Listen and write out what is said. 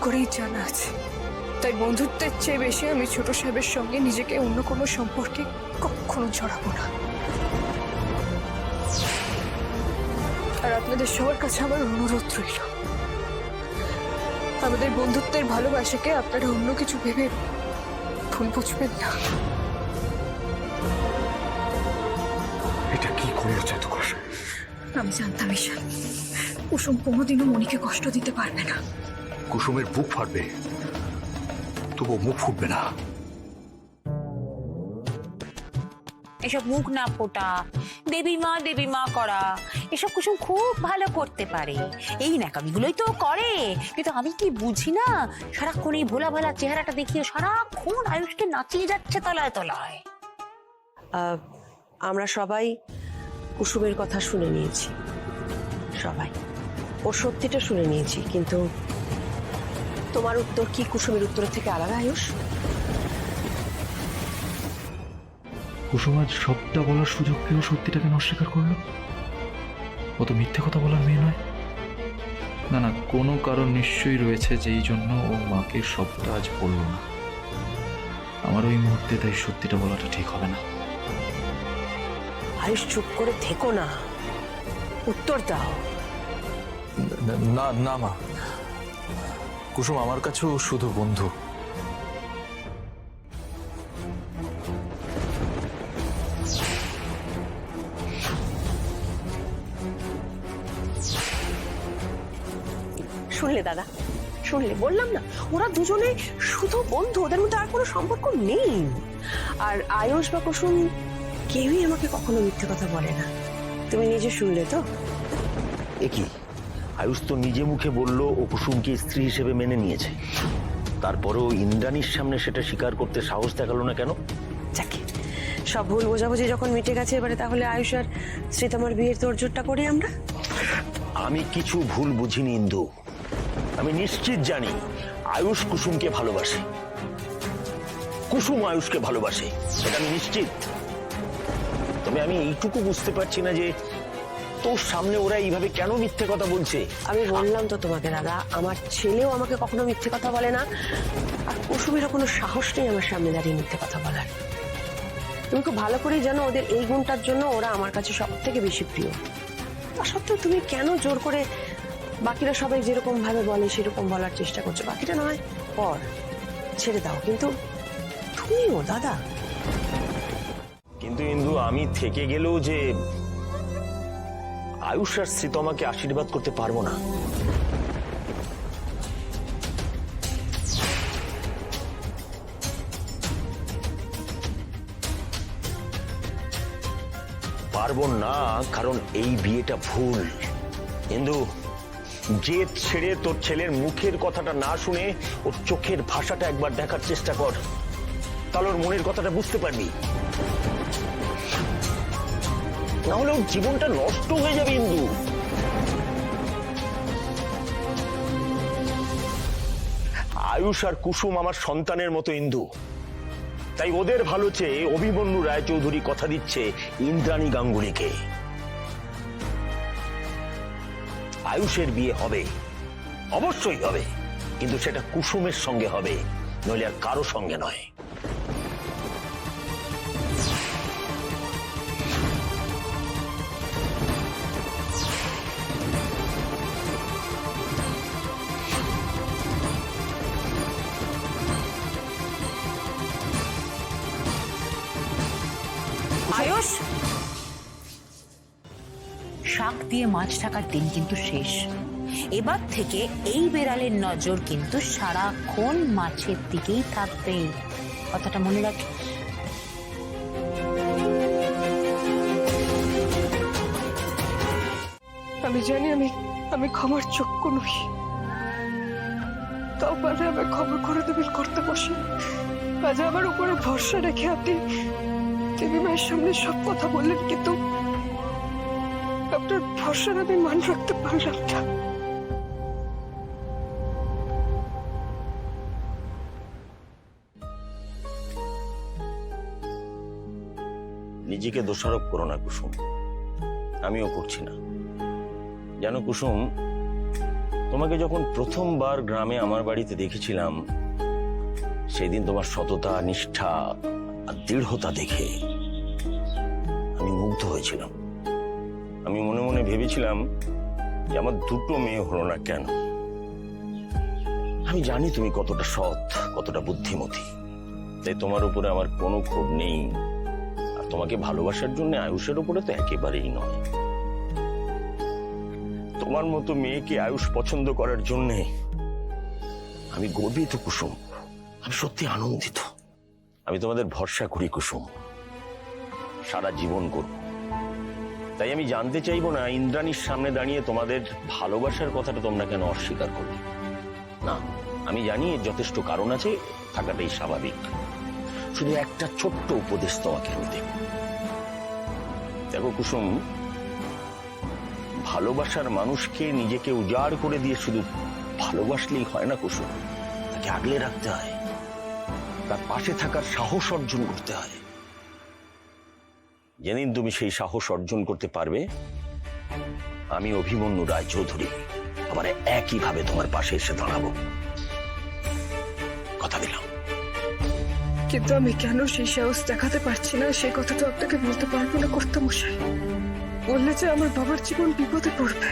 করেই জানা আছে, তাই বন্ধুত্বের চেয়ে বেশি আমি ছোট সাহেবের সঙ্গে নিজেকে অন্য কোনো সম্পর্কে কখনো জড়াবো না। আর আপনাদের সবার কাছে আমার অনুরোধ রইল, আমাদের বন্ধুত্বের ভালোবাসাকে আপনারা অন্য কিছু ভেবে ভুল বুঝবেন না। এটা কি করলো জাদুকর? আমি জানতাম ঈশান, কুসুম কোনোদিনও মনিকে কষ্ট দিতে পারবে না। কুসুমের বুক ফাটবে, তবুও মুখ ফুটবে না। এসব মুখ না ফোটা, দেবী মা করা, এসব কুসুম খুব ভালো করতে পারে। এই ন্যাকামিগুলোই তো করে, কিন্তু আমি কি বুঝি না, সারাক্ষণ এই ভোলা ভালা চেহারাটা দেখিয়ে সারাক্ষণ আয়ুষকে নাচিয়ে যাচ্ছে তলায় তলায়। আমরা সবাই কুসুমের কথা শুনে নিয়েছি, সবাই ওর সত্যিটা শুনে নিয়েছি, কিন্তু তোমার উত্তর কি কুসুমের উত্তরের থেকে আলাদা আয়ুষ? কুসুম আজ সবটা বলার সুযোগ পেয়েও সত্যিটা কেন অস্বীকার করলো? ও তো মিথ্যে কথা বলার মেয়ে নয়। না না, কোনো কারণ নিশ্চয়ই রয়েছে যেই জন্য ও মাকে সবটা আজ বলল না। আমার ওই মুহূর্তে তাই সত্যিটা বলাটা ঠিক হবে না। আয়ুষ চুপ করে থেকো না, উত্তর দাও। না না মা, কুসুম আমার কাছেও শুধু বন্ধু। শুনলে দাদা, শুনলে, বললাম না ওরা দুজনে শুধু বন্ধু, ওদের মধ্যে আর কোনো সম্পর্ক নেই। আর আয়ুষ বা কুসুম কেউই আমাকে কখনো মিথ্যে কথা বলে না, তুমি নিজে শুনলে তো। একই আয়ুষ তো নিজে মুখে বলল ও কুসুমকে স্ত্রী হিসেবে মেনে নিয়েছে, তারপরেও ইন্দ্রাণীর সামনে সেটা স্বীকার করতে সাহস দেখালো না কেন? যাকে সব ভুল বোঝাবুঝি যখন মিটে গেছে, এবারে তাহলে আয়ুষ আর শ্রীতমার বিয়ের তোড়জোড়টা করি আমরা। আমি কিছু ভুল বুঝিনি ইন্দু, আমি নিশ্চিত জানি আয়ুষ কুসুমকে ভালোবাসে, কুসুম আয়ুষকে ভালোবাসে, সেটা আমি নিশ্চিত। তবে আমি এইটুকু বুঝতে পারছি না যে তোর সামনে ওরা এইভাবে কেন মিথ্যে কথা বলছে। আমি বললাম তো তোমাকে দাদা, আমার ছেলেও আমাকে কখনো মিথ্যে কথা বলে না, আর কুসুমেরও কোনো সাহস নেই আমার সামনে দাঁড়িয়ে মিথ্যে কথা বলার। তুমি খুব ভালো করেই জানো ওদের এই গুণটার জন্য ওরা আমার কাছে সব থেকে বেশি প্রিয়। তা সত্ত্বেও তুমি কেন জোর করে বাকিরা সবাই যেরকম ভাবে বলে সেরকম বলার চেষ্টা করছো? বাকিটা নয় পর, ছেড়ে দাও, কিন্তু তুমিও দাদা। কিন্তু ইন্দু, আমি থেকে গেলেও যে আয়ুষ আর শ্রীতমাকে আশীর্বাদ করতে পারবো না। পারবো না, কারণ এই বিয়েটা ভুল। ইন্দু, জেদ ছেড়ে তোর ছেলের মুখের কথাটা না শুনে ওর চোখের ভাষাটা একবার দেখার চেষ্টা কর, তাহলে ওর মনের কথাটা বুঝতে পারবি। নাহলে ওর জীবনটা নষ্ট হয়ে যাবে ইন্দু। আয়ুষ আর কুসুম আমার সন্তানের মতো ইন্দু, তাই ওদের ভালো চেয়ে অভিমন্যু রায়চৌধুরী কথা দিচ্ছে ইন্দ্রাণী গাঙ্গুলিকে। আয়ুষের বিয়ে হবে, অবশ্যই হবে, কিন্তু সেটা কুসুমের সঙ্গে হবে, নইলে আর কারো সঙ্গে নয়। আয়ুষ, শাক দিয়ে মাছ ঢাকার দিন কিন্তু শেষ। এবার থেকে এই বেড়ালের নজর কিন্তু সারাক্ষণ মাছের দিকেই থাকবে, কথাটা মনে রাখি। আমি জানি আমি ক্ষমার যোগ্য নই, তাও পারে আমায় ক্ষমা করে দেবেন করতে বসে। আজ আমার উপরে ভরসা রেখে আপনি দেবী মায়ের সামনে সব কথা বললেন, কিন্তু আপনার ভরসার আমি মান রাখতে পারলাম না। নিজেকে দোষারোপ করো না কুসুম, আমিও করছি না। জানো কুসুম, তোমাকে যখন প্রথমবার গ্রামে আমার বাড়িতে দেখেছিলাম, সেদিন তোমার সততা, নিষ্ঠা আর দৃঢ়তা দেখে আমি মুগ্ধ হয়েছিলাম। আমি মনে মনে ভেবেছিলাম যে আমার দুটো মেয়ে হলো না কেন। আমি জানি তুমি কতটা সৎ, কতটা বুদ্ধিমতী, তাই তোমার উপরে আমার কোনো ক্ষোভ নেই। আর তোমাকে ভালোবাসার জন্য আয়ুষের উপরে তো একেবারেই নয়। তোমার মতো মেয়েকে আয়ুষ পছন্দ করার জন্য আমি গর্বিত কুসুম, আমি সত্যি আনন্দিত। আমি তোমাদের ভরসা করি কুসুম, সারা জীবন করব। তাই আমি জানতে চাইবো না ইন্দ্রাণীর সামনে দাঁড়িয়ে তোমাদের ভালোবাসার কথাটা তোমরা কেন অস্বীকার করবে না। আমি জানি এর যথেষ্ট কারণ আছে, থাকাটাই স্বাভাবিক। শুধু একটা ছোট্ট উপদেশ তোমাকে আমি দেব। দেখো কুসুম, ভালোবাসার মানুষকে নিজেকে উজাড় করে দিয়ে শুধু ভালোবাসলেই হয় না কুসুম, তাকে আগলে রাখতে হয়, তার পাশে থাকার সাহস অর্জন করতে হয়। যেদিন তুমি সেই সাহস অর্জন করতে পারবে, আমি অভিমন্যু রায়চৌধুরী আবার একইভাবে তোমার পাশে এসে দাঁড়াবো, কথা দিলাম। কিন্তু আমি কেন সেই সাহস দেখাতে পারছি না, সেই কথা তো আপনাকে বলতে পারবো না কর্তামশাই। বললে যে আমার বাবার জীবন বিপদে পড়বে।